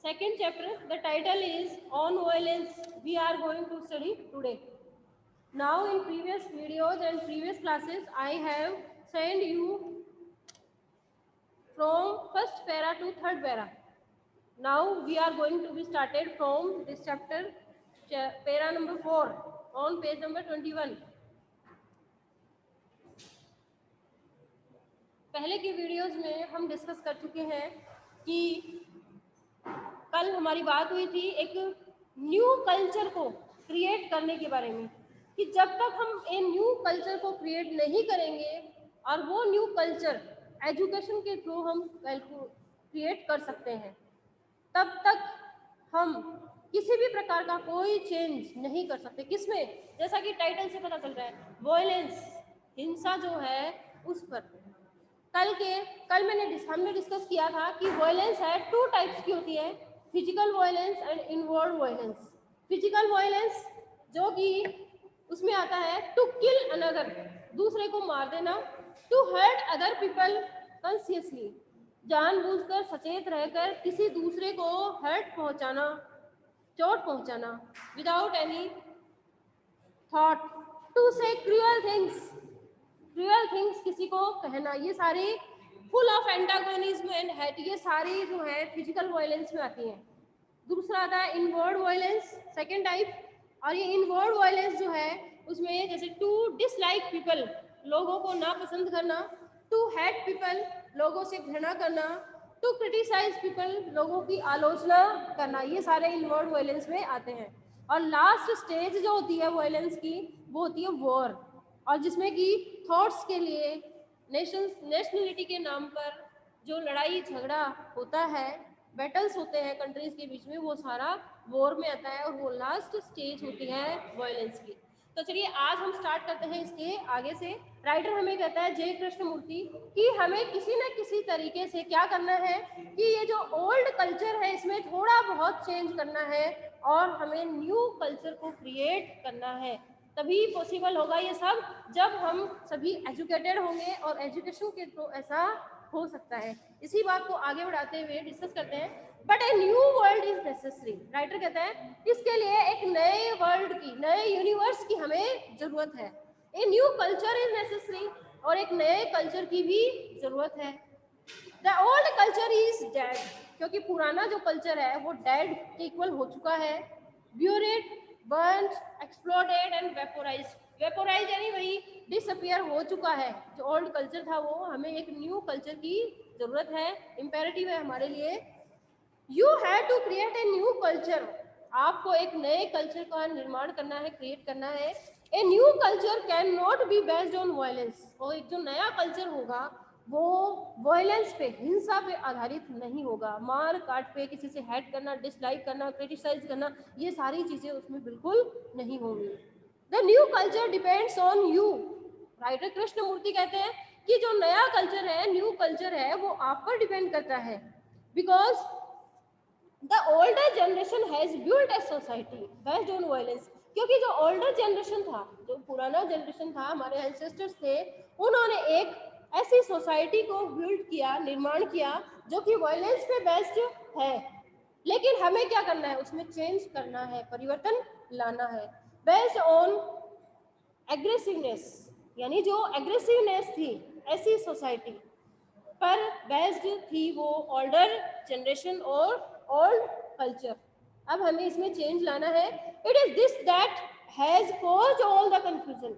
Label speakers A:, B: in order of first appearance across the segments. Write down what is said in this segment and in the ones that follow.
A: second chapter. The title is On Violence. We are going to study today. Now in previous videos and previous classes I have sent you from first para to third para. Now we are going to be started from this chapter, para number 4 on page number 21. पहले के videos में हम discuss कर चुके हैं कि कल हमारी बात हुई थी एक न्यू कल्चर को क्रिएट करने के बारे में, कि जब तक हम एक न्यू कल्चर को क्रिएट नहीं करेंगे और वो न्यू कल्चर एजुकेशन के थ्रू हम क्रिएट कर सकते हैं, तब तक हम किसी भी प्रकार का कोई चेंज नहीं कर सकते। किसमें? जैसा कि टाइटल से पता चल रहा है, वॉयलेंस, हिंसा जो है उस पर। कल हमने डिस्कस किया था कि वॉयलेंस है, 2 टाइप्स की होती है, physical violence and inward violence. Physical violence जो कि उसमें आता है टू किल अनदर, दूसरे को मार देना, to hurt other people consciously, जानबूझकर सचेत रहकर किसी दूसरे को हर्ट पहुंचाना, चोट पहुंचाना, विदाउट एनी थॉट, टू से क्रूअल थिंग्स किसी को कहना, ये सारी full of antagonism and hate, ये सारी जो है फिजिकल वायलेंस में आती हैं। दूसरा आता है इनवर्ड वायलेंस, सेकेंड टाइप। और ये इनवर्ड वायलेंस जो है उसमें जैसे टू डिसलाइक पीपल, लोगों को नापसंद करना, टू हेट पीपल, लोगों से घृणा करना, टू क्रिटिसाइज पीपल, लोगों की आलोचना करना, ये सारे इनवर्ड वायलेंस में आते हैं। और लास्ट स्टेज जो होती है वायलेंस की वो होती है वॉर, और जिसमें कि थॉट्स के लिए नेशनलिटी के नाम पर जो लड़ाई झगड़ा होता है, बैटल्स होते हैं कंट्रीज के बीच में, वो सारा वॉर में आता है और वो लास्ट स्टेज होती है वायलेंस की। तो चलिए आज हम स्टार्ट करते हैं इसके आगे से। राइटर हमें कहता है जय कृष्णमूर्ति कि हमें किसी न किसी तरीके से क्या करना है कि ये जो ओल्ड कल्चर है इसमें थोड़ा बहुत चेंज करना है और हमें न्यू कल्चर को क्रिएट करना है। तभी पॉसिबल होगा ये सब जब हम सभी एजुकेटेड होंगे और एजुकेशन के थ्रू ऐसा हो सकता है। इसी बात को आगे बढ़ाते हुए डिस्कस करते हैं। But a new world is necessary, writer कहता है इसके लिए एक नए वर्ल्ड की, नए यूनिवर्स की हमें जरूरत है। ए न्यू कल्चर इज नेसेसरी, और एक नए कल्चर की भी जरूरत है। The old culture is dead, क्योंकि पुराना जो कल्चर है वो डेड के इक्वल हो चुका है। Buried, burned, exploded and vaporise यानी वही डिसअपियर हो चुका है। जो ओल्ड कल्चर था वो, हमें एक न्यू कल्चर की जरूरत है, इम्पेरेटिव है हमारे लिए। You have to create a new culture, आपको एक नए कल्चर का निर्माण करना है, क्रिएट करना है। ए new culture can not be based on violence, और एक जो नया कल्चर होगा वो वायलेंस पे, हिंसा पे आधारित नहीं होगा। मार काट पे, किसी से हेट करना, डिसलाइक करना, क्रिटिसाइज करना, ये सारी चीजें उसमें बिल्कुल नहीं होंगी। The new culture depends on you, writer Krishnamurti कहते हैं कि जो नया कल्चर है, न्यू कल्चर है, वो आप पर डिपेंड करता है। Because the older generation has built a society based on violence, क्योंकि जो ओल्डर जनरेशन था, जो पुराना जनरेशन था, हमारे एंसेस्टर्स थे, उन्होंने एक ऐसी सोसाइटी को बिल्ड किया, निर्माण किया जो कि वायलेंस पे बेस्ड है। लेकिन हमें क्या करना है, उसमें चेंज करना है, परिवर्तन लाना है। बेस्ड ऑन एग्रेसिवनेस, यानी जो एग्रेसिवनेस थी ऐसी सोसाइटी पर बेस्ड थी वो ओल्डर जनरेशन और ओल्ड कल्चर। अब हमें इसमें चेंज लाना है। It is this that has caused all the confusion,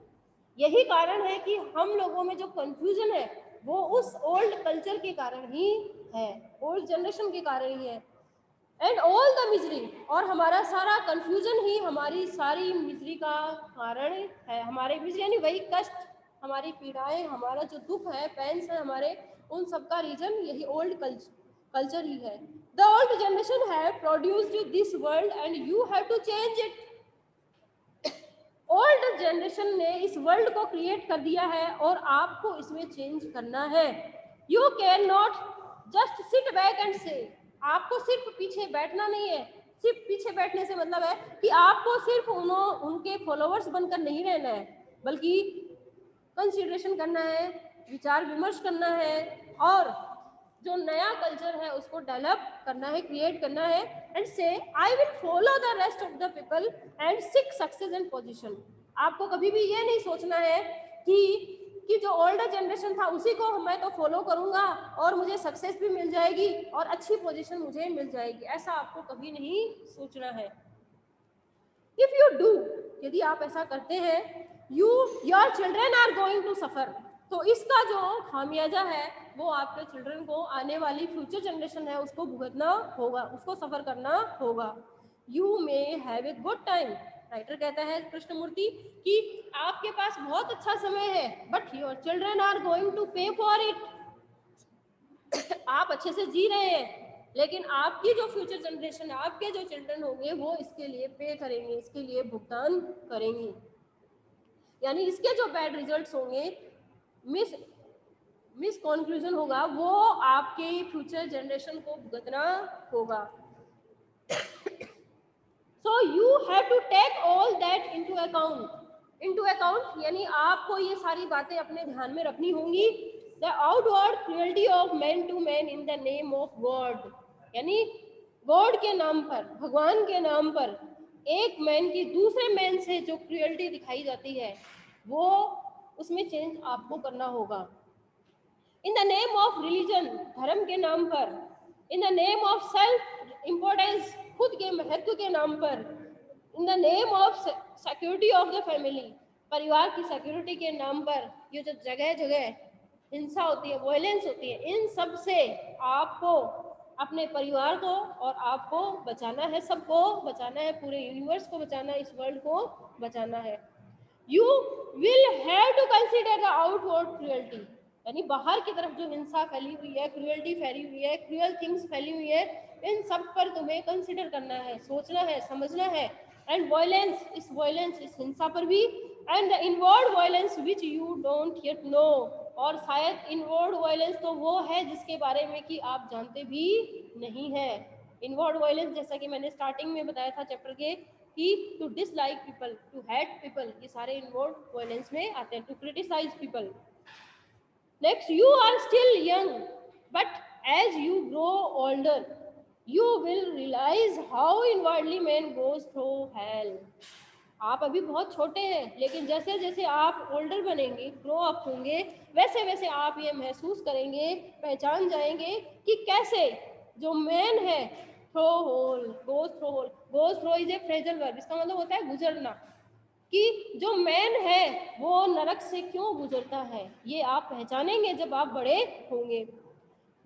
A: यही कारण है कि हम लोगों में जो कंफ्यूजन है वो उस ओल्ड कल्चर के कारण ही है, ओल्ड जनरेशन के कारण ही है। एंड ऑल द मिजरी, और हमारा सारा कंफ्यूजन ही हमारी सारी मिजरी का कारण है। हमारे मिजरी यानी वही कष्ट, हमारी पीड़ाएं, हमारा जो दुख है, पेन्स है हमारे, उन सब का रीजन यही ओल्ड कल्चर ही है। The old generation have produced this world and you have to change it, old generation ने इस वर्ल्ड को क्रिएट कर दिया है और आपको इसमें चेंज करना है। You can not just sit back and से, आपको सिर्फ पीछे बैठना नहीं है। सिर्फ पीछे बैठने से मतलब है कि आपको सिर्फ उनके फॉलोअर्स बनकर नहीं रहना है, बल्कि कंसिडरेशन करना है, विचार विमर्श करना है और जो नया कल्चर है उसको डेवलप करना है, क्रिएट करना है, एंड से I will follow the rest of the people and sick success and position. आपको कभी भी ये नहीं सोचना है कि जो ओल्डर जनरेशन था उसी को मैं तो फॉलो करूंगा और मुझे सक्सेस भी मिल जाएगी और अच्छी पोजीशन मुझे मिल जाएगी, ऐसा आपको कभी नहीं सोचना है। इफ यू डू, यदि आप ऐसा करते हैं, your children are going to suffer, तो इसका जो खामियाजा है वो आपके चिल्ड्रन को, आने वाली फ्यूचर जनरेशन है उसको भुगतना होगा, उसको सफर करना होगा। You may have a good time, writer कहता है कृष्णमूर्ति कि आपके पास बहुत अच्छा समय है, but your children are going to pay for it. आप अच्छे से जी रहे हैं लेकिन आपकी जो फ्यूचर जनरेशन है, आपके जो चिल्ड्रन होंगे वो इसके लिए पे करेंगे, इसके लिए भुगतान करेंगे। यानी इसके जो बैड रिजल्ट्स होंगे, मिस कंक्लूजन होगा, वो आपके फ्यूचर जनरेशन को भुगतना होगा। So you have to take all that into account, यानी आपको ये सारी बातें अपने ध्यान में रखनी होंगी। The outward cruelty of man to man in the name of God, यानी गॉड के नाम पर, भगवान के नाम पर एक मैन की दूसरे मैन से जो क्रुएल्टी दिखाई जाती है वो, उसमें चेंज आपको करना होगा। इन द नेम ऑफ रिलीजन, धर्म के नाम पर, इन the name of self importance, खुद के महत्व के नाम पर, इन the name of security of the family, परिवार की सिक्योरिटी के नाम पर ये जो जगह जगह हिंसा होती है, वायलेंस होती है, इन सब से आपको अपने परिवार को और आपको बचाना है, सबको बचाना है, पूरे यूनिवर्स को बचाना है, इस वर्ल्ड को बचाना है। You will have to consider the outward cruelty, यानी बाहर की तरफ जो हिंसा फैली हुई है, क्रुएल्टी फैली हुई है, क्रूअल थिंग्स फैली हुई है, इन सब पर तुम्हें कंसीडर करना है, सोचना है, समझना है। एंड वायलेंस, इस हिंसा पर भी, and the inward violence which you don't yet know, और शायद इनवर्ड वायलेंस तो वो है जिसके बारे में कि आप जानते भी नहीं है। इनवर्ड वायलेंस, जैसा कि मैंने स्टार्टिंग में बताया था चैप्टर के, कि to dislike people, to hate people, ये सारे इनवर्ड वायलेंस में आते हैं। To criticise people. Next, you are still young, but as you grow older, you will realize how inwardly man goes through hell. आप अभी बहुत छोटे हैं, लेकिन जैसे जैसे आप ओल्डर बनेंगे, ग्रो अप होंगे, वैसे वैसे आप ये महसूस करेंगे, पहचान जाएंगे कि कैसे जो मैन है through whole, goes through is a phrasal verb, इसका मतलब होता है गुजरना, कि जो मैन है वो नरक से क्यों गुजरता है, ये आप पहचानेंगे जब आप बड़े होंगे।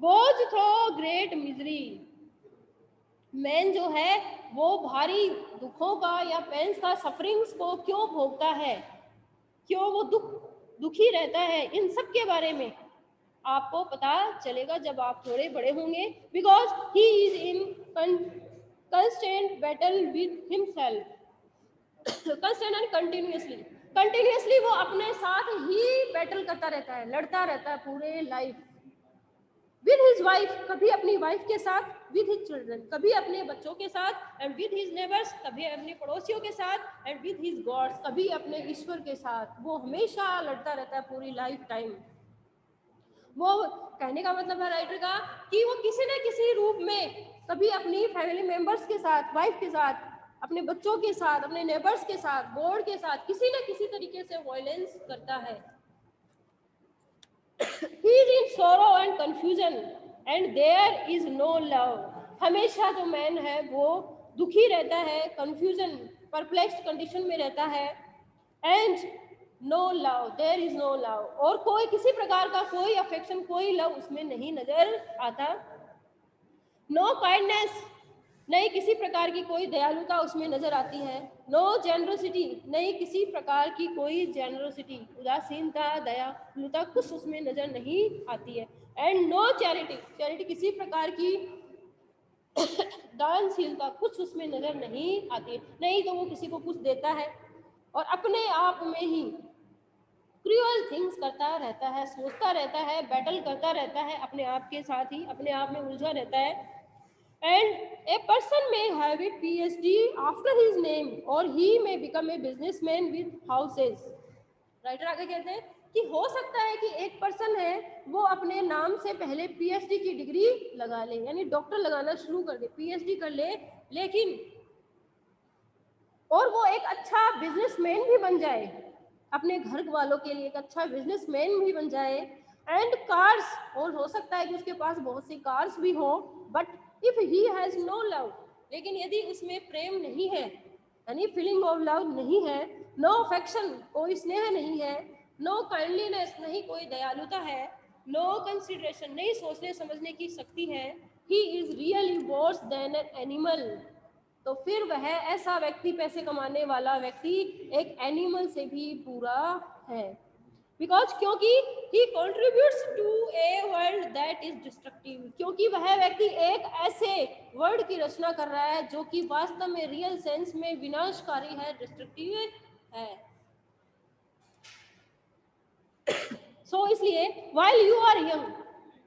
A: Goes through great misery, man जो है वो भारी दुखों का या पेन्स का, सफरिंग्स को क्यों भोगता है, क्यों वो दुखी रहता है, इन सब के बारे में आपको पता चलेगा जब आप थोड़े बड़े होंगे। Because he is in constant battle with himself, constant and continuously वो अपने साथ ही बैटल करता रहता है, लड़ता रहता है पूरे लाइफ। विद हिज वाइफ, कभी अपनी वाइफ के साथ, विद हिज चिल्ड्रन, कभी अपने बच्चों के साथ, एंड विद हिज नेबर्स, कभी अपने पड़ोसियों के साथ, एंड विद हिज गॉड्स, कभी अपने ईश्वर के साथ। वो हमेशा लड़ता रहता है पूरी लाइफ टाइम। वो कहने का मतलब है राइटर का कि वो किसी न किसी रूप में कभी अपनी फैमिली मेंबर्स के साथ, वाइफ के साथ, अपने बच्चों के साथ, अपने नेबर्स के साथ, गॉड के साथ किसी न किसी तरीके से वायलेंस करता है। He is in sorrow and confusion and there is no love. हमेशा जो मैन है वो दुखी रहता है, कंफ्यूजन, परप्लेक्स्ड कंडीशन में रहता है, and no love, there is no love, और कोई किसी प्रकार का कोई अफेक्शन, कोई लव उसमें नहीं नजर आता। नो काइंडनेस, नहीं किसी प्रकार की कोई दयालुता उसमें नजर आती है। नो जेनरोसिटी, नहीं किसी प्रकार की कोई जेनरोसिटी, उदासीनता, दयालुता कुछ उसमें नजर नहीं आती है। एंड नो चैरिटी, चैरिटी किसी प्रकार की दानशीलता कुछ उसमें नजर नहीं आती है। नहीं तो वो किसी को कुछ देता है और अपने आप में ही क्रूअल थिंग्स करता रहता है, सोचता रहता है, बैटल करता रहता है, अपने आप के साथ ही अपने आप में उलझा रहता है। And a person may have a PhD after his name or he may become a businessman with houses. Writer आगे कहते हैं कि हो सकता है कि एक पर्सन है वो अपने नाम से पहले पीएचडी की डिग्री लगा ले, यानी डॉक्टर लगाना शुरू कर दे, पीएचडी कर ले, लेकिन और वो एक अच्छा बिजनेसमैन भी बन जाए, अपने घर वालों के लिए एक अच्छा बिजनेसमैन भी बन जाए, एंड कार्स, और हो सकता है कि उसके पास बहुत सी कार्स भी हो, but if he has no love, लेकिन यदि उसमें प्रेम नहीं है, यानी फीलिंग ऑफ लव नहीं है, नो अफेक्शन, कोई स्नेह नहीं है, नो काइंडलीनेस, नहीं कोई दयालुता है, नो कंसिडरेशन, नहीं सोचने समझने की शक्ति है, he is really worse than an animal, तो फिर वह ऐसा व्यक्ति, पैसे कमाने वाला व्यक्ति एक एनिमल से भी बुरा है, बिकॉज क्योंकि he contributes to a world that is destructive, क्योंकि वह व्यक्ति एक ऐसे वर्ल्ड की रचना कर रहा है जो कि वास्तव में रियल सेंस में विनाशकारी है, डिस्ट्रक्टिव है। सो इसलिए while you are young,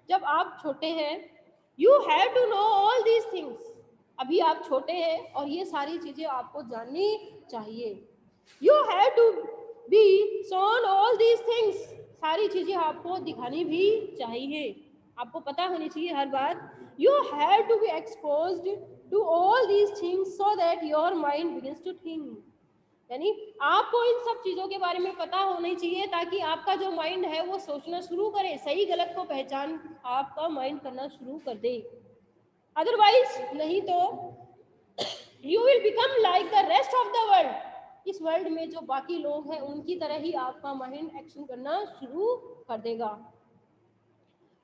A: जब आप छोटे हैं, you have to know all these things, अभी आप छोटे हैं और ये सारी चीजें आपको जाननी चाहिए। You have to be shown all these things, सारी चीजें आपको दिखानी भी चाहिए, आपको पता होनी चाहिए हर बात। You have to be exposed to all these things so that your mind begins to think, यानी आपको इन सब चीजों के बारे में पता होनी चाहिए ताकि आपका जो माइंड है वो सोचना शुरू करे, सही गलत को पहचान आपका माइंड करना शुरू कर दे, अदरवाइज नहीं तो you will become like the rest of the world, इस वर्ल्ड में जो बाकी लोग हैं उनकी तरह ही आपका माइंड एक्शन करना शुरू कर देगा।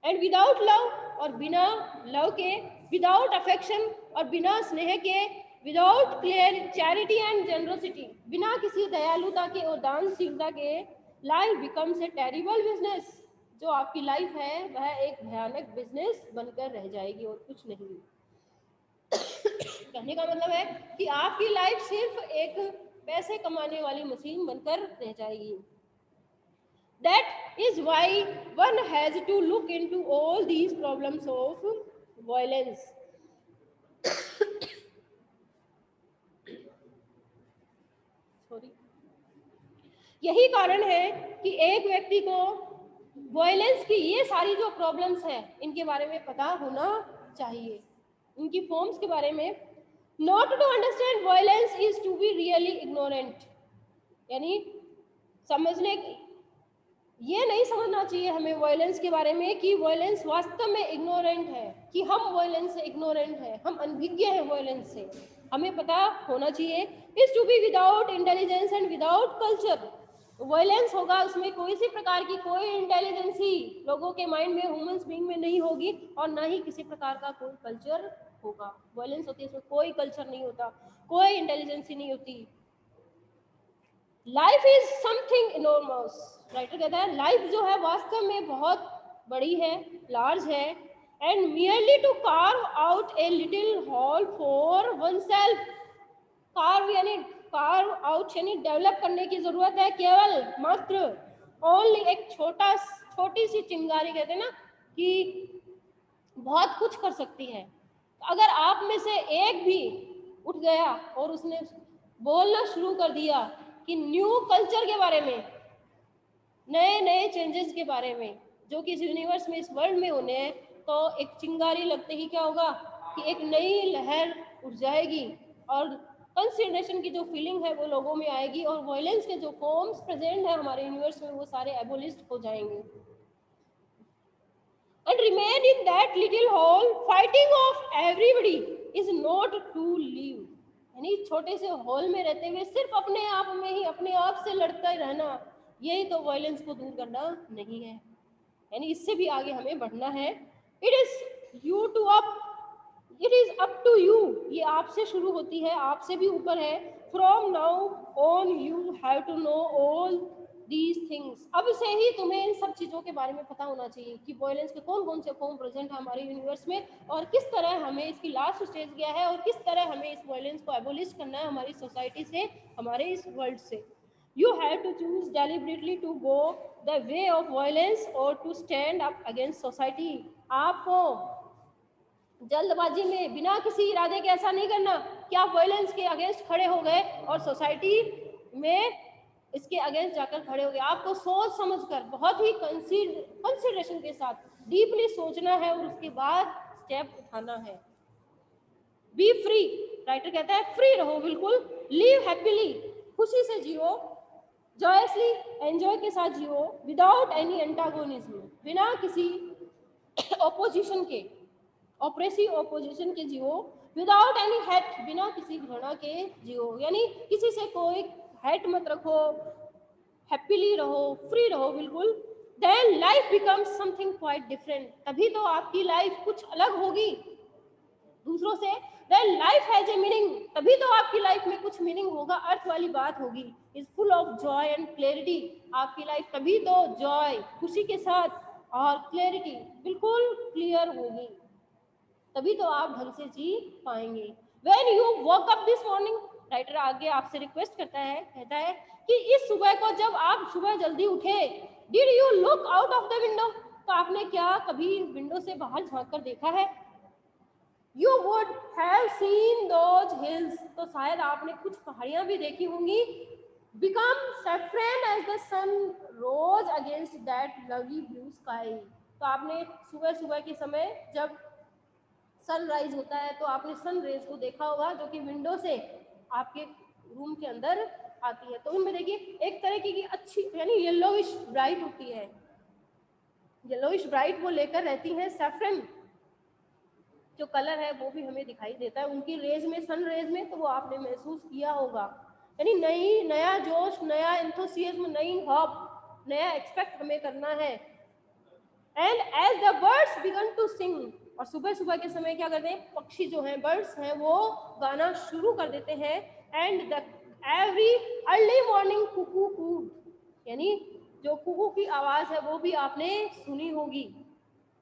A: एंड विदाउट लव, और बिना लव के, विदाउट अफेक्शन, और बिना स्नेह के, without clear charity and generosity, बिना किसी दयालुता के और दानशीलता के, life becomes a terrible business, जो आपकी लाइफ है वह एक भयानक बिजनेस बनकर रह जाएगी और कुछ नहीं। कहने का मतलब है कि आपकी लाइफ सिर्फ एक पैसे कमाने वाली मशीन बनकर रह जाएगी। That is why one has to look into all these problems of violence. Sorry. यही कारण है कि एक व्यक्ति को वायलेंस की ये सारी जो प्रॉब्लम्स हैं इनके बारे में पता होना चाहिए, इनकी फॉर्म्स के बारे में। Not to understand violence is to be really ignorant, यानी समझने, ये नहीं समझना चाहिए हमें वायलेंस के बारे में कि वायलेंस वास्तव में इग्नोरेंट है, कि हम वायलेंस से इग्नोरेंट हैं, हम अनभिज्ञ हैं वायलेंस से, हमें पता होना चाहिए। Is to be without intelligence and without culture, violence होगा उसमें कोई सी प्रकार की कोई इंटेलिजेंस ही लोगों के माइंड में, ह्यूमंस बीइंग में नहीं होगी, और ना ही किसी प्रकार का कोई कल्चर होगा। वायलेंस होती है इसमें कोई कल्चर नहीं होता, कोई इंटेलिजेंस ही नहीं होती। Life is something enormous, writer कहता है लाइफ जो है वास्तव में बहुत बड़ी है, लार्ज है, and merely to carve out a little hole for oneself, carve यानी कार्व आउट यानी डेवलप करने की जरूरत है, केवल मात्र, ओनली एक छोटी सी चिंगारी, कहते हैं ना कि बहुत कुछ कर सकती है। अगर आप में से एक भी उठ गया और उसने बोलना शुरू कर दिया कि न्यू कल्चर के बारे में, नए नए चेंजेस के बारे में जो कि इस यूनिवर्स में, इस वर्ल्ड में होने हैं, तो एक चिंगारी लगते ही क्या होगा कि एक नई लहर उठ जाएगी और कंसिडरेशन की जो फीलिंग है वो लोगों में आएगी, और वायलेंस के जो फॉर्म्स प्रेजेंट है हमारे यूनिवर्स में वो सारे एबोलिस्ट हो जाएंगे। And remain in that little hole fighting off everybody is not to live, यानी छोटे से हॉल में रहते हुए सिर्फ अपने आप में ही अपने आप से लड़ता रहना, यही तो वायलेंस को दूर करना नहीं है, यानी इससे भी आगे हमें बढ़ना है। It is you to up, it is up to you, ये आपसे शुरू होती है, आपसे भी ऊपर है। From now on you have to know all these things, अब से ही तुम्हें इन सब चीज़ों के बारे में पता होना चाहिए कि वायलेंस के कौन कौन से फॉर्म प्रेजेंट है हमारे यूनिवर्स में, और किस तरह हमें इसकी लास्ट स्टेज गया है, और किस तरह हमें इस वायलेंस को एबोलिश करना है हमारी सोसाइटी से, हमारे इस वर्ल्ड से। You have to choose deliberately to go the way of violence or to stand up against society. आपको जल्दबाजी में बिना किसी इरादे के ऐसा नहीं करना कि आप वायलेंस के अगेंस्ट खड़े हो गए और सोसाइटी में इसके अगेंस्ट जाकर खड़े हो गए। आपको सोच समझकर बहुत ही कंसिडरेशन के साथ डीपली सोचना है और उसके बाद स्टेप उठाना है। बी फ्री, राइटर कहता है फ्री रहो बिल्कुल। लिव हैप्पीली, खुशी से जियो। जॉयसली, एंजॉय के साथ जियो। विदाउट एनी एंटागोनिज्म, बिना किसी ऑपोजिशन के, ऑपरेसिव ऑपोजिशन के जियो। विदाउट एनी हेट, बिना किसी घृणा के जियो, यानी किसी से कोई हेट मत रखो, हैप्पीली रहो, फ्री रहो बिल्कुल। Then life becomes something quite different, तभी तो आपकी लाइफ कुछ अलग होगी दूसरों से। Then life has a meaning, तभी तो आपकी लाइफ में कुछ मीनिंग होगा, अर्थ वाली बात होगी। Is full of Joy and clarity, आपकी लाइफ तभी तो जॉय, खुशी के साथ, और क्लैरिटी, बिल्कुल क्लियर होगी, तभी तो आप ढंग से जी पाएंगे। When you walk up this morning, writer आगे आपसे रिक्वेस्ट करता है, कहता है कि इस सुबह को जब आप सुबह जल्दी उठे, did you look out of the window, तो आपने क्या कभी विंडो से बाहर झांक कर देखा है? You would have seen those hills, तो शायद आपने कुछ पहाड़ियां भी देखी होंगी। Become saffron as the sun rose against that lovely blue sky, तो आपने सुबह सुबह के समय जब सनराइज होता है तो आपने सन रेज को देखा होगा, जो कि विंडो से आपके रूम के अंदर आती है। तो उनमें देखिए एक तरह की अच्छी, यानी येलोइश ब्राइट होती है, येलोइश ब्राइट वो लेकर रहती है। सैफरन जो कलर है वो भी हमें दिखाई देता है उनकी रेज में, सन रेज में, तो वो आपने महसूस किया होगा। यानी नया जोश, नया एंथुसियाज्म, नई होप, नया एक्सपेक्ट हमें करना है। And as the birds began to sing, और सुबह सुबह के समय क्या करते हैं, पक्षी जो हैं, बर्ड्स हैं, वो गाना शुरू कर देते हैं। And the every early morning cuckoo could, यानी जो कुकू की आवाज है वो भी आपने सुनी होगी।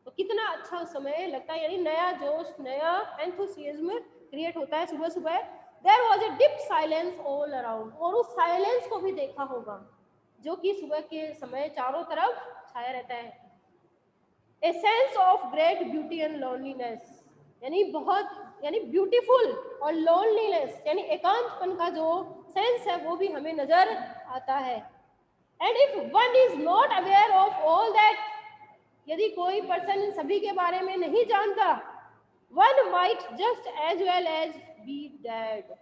A: तो कितना अच्छा समय लगता है, यानी नया जोश, नया एंथुसियाज्म क्रिएट होता है सुबह सुबह। There was a deep silence all around, और उस साइलेंस को भी देखा होगा जो कि सुबह के समय चारों तरफ छाया रहता है। A sense of great beauty and loneliness, यानी बहुत, यानी ब्यूटीफुल और लोनलीनेस, यानी एकांतपन का जो सेंस है वो भी हमें नजर आता है। And if one is not aware of all that, यदि कोई पर्सन इन सभी के बारे में नहीं जानता, one might just as well as be dead,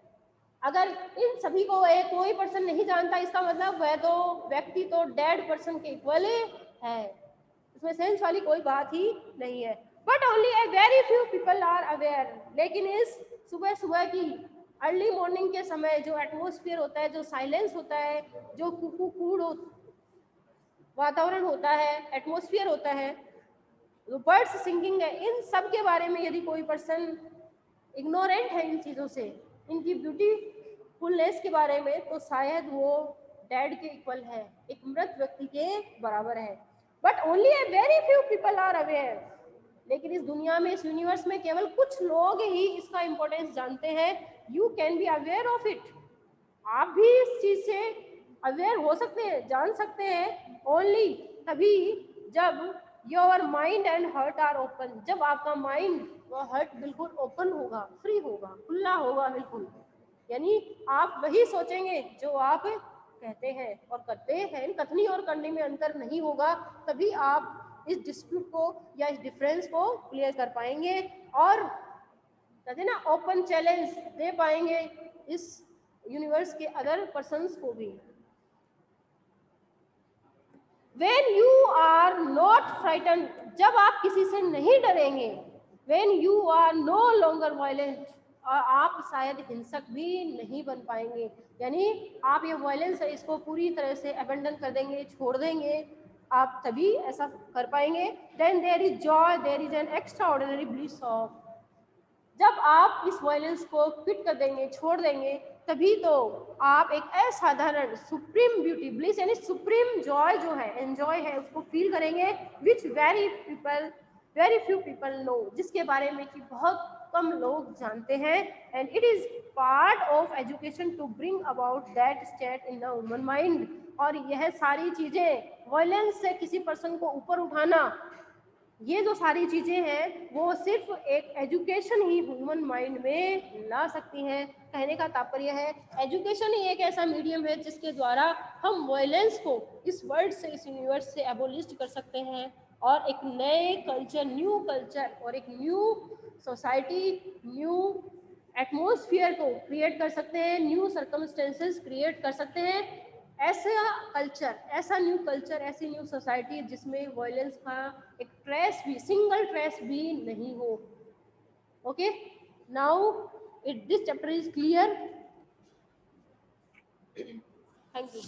A: अगर इन सभी को कोई पर्सन नहीं जानता, इसका मतलब वह तो व्यक्ति तो डेड पर्सन के इक्वल है, इसमें सेंस वाली कोई बात ही नहीं है। But only a very few people are aware, लेकिन इस सुबह सुबह की अर्ली मॉर्निंग के समय जो एटमोस्फियर होता है, जो साइलेंस होता है, जो कुकूकूड़ वातावरण होता है, एटमोस्फियर होता है, जो बर्ड्स सिंगिंग है, इन सब के बारे में यदि कोई पर्सन इग्नोरेंट है इन चीज़ों से, इनकी ब्यूटीफुलनेस के बारे में, तो शायद वो डेड के इक्वल है, एक मृत व्यक्ति के बराबर है। But only a very few people are aware, लेकिन इस दुनिया में, इस यूनिवर्स में केवल कुछ लोग ही इसका इम्पोर्टेंस जानते हैं। You can be aware of it, आप भी इस चीज से अवेयर हो सकते हैं, जान सकते हैं, ओनली तभी जब your mind and heart are open, जब आपका माइंड व हर्ट बिल्कुल ओपन होगा, फ्री होगा, खुला होगा बिल्कुल, यानी आप वही सोचेंगे जो आप कहते हैं और करते हैं, कथनी और करने में अंतर नहीं होगा, तभी आप इस डिस्प्यूट को या इस डिफरेंस को क्लियर कर पाएंगे और कहते हैं ना ओपन चैलेंज दे पाएंगे इस यूनिवर्स के अदर पर्सन्स को भी। When you are not frightened, जब आप किसी से नहीं डरेंगे, when you are no longer violent, और आप शायद हिंसक भी नहीं बन पाएंगे, यानी आप ये वायलेंस है इसको पूरी तरह से अबेंडन कर देंगे, छोड़ देंगे, आप तभी ऐसा कर पाएंगे। Then there is joy, there is an extraordinary bliss of, जब आप इस वायलेंस को क्विट कर देंगे, छोड़ देंगे, तभी तो आप एक असाधारण सुप्रीम ब्यूटी, ब्लिस यानी सुप्रीम जॉय जो है, एंजॉय है, उसको फील करेंगे, which very few people know, जिसके बारे में कि बहुत कम लोग जानते हैं। And it is part of education to bring about that state in the human mind, और यह सारी चीजें वायलेंस से किसी पर्सन को ऊपर उठाना, ये जो सारी चीज़ें हैं वो सिर्फ एक एजुकेशन ही ह्यूमन माइंड में ला सकती हैं। कहने का तात्पर्य है एजुकेशन ही एक ऐसा मीडियम है जिसके द्वारा हम वायलेंस को इस वर्ल्ड से, इस यूनिवर्स से एबोलिश कर सकते हैं और एक नए कल्चर, न्यू कल्चर और एक न्यू सोसाइटी, न्यू एटमॉस्फेयर को क्रिएट कर सकते हैं, न्यू सर्कमस्टेंसेस क्रिएट कर सकते हैं। ऐसा कल्चर, ऐसा न्यू कल्चर, ऐसी न्यू सोसाइटी जिसमें वायलेंस का एक ट्रेस भी, सिंगल ट्रेस भी नहीं हो। Okay, now it this chapter is clear. Thank you.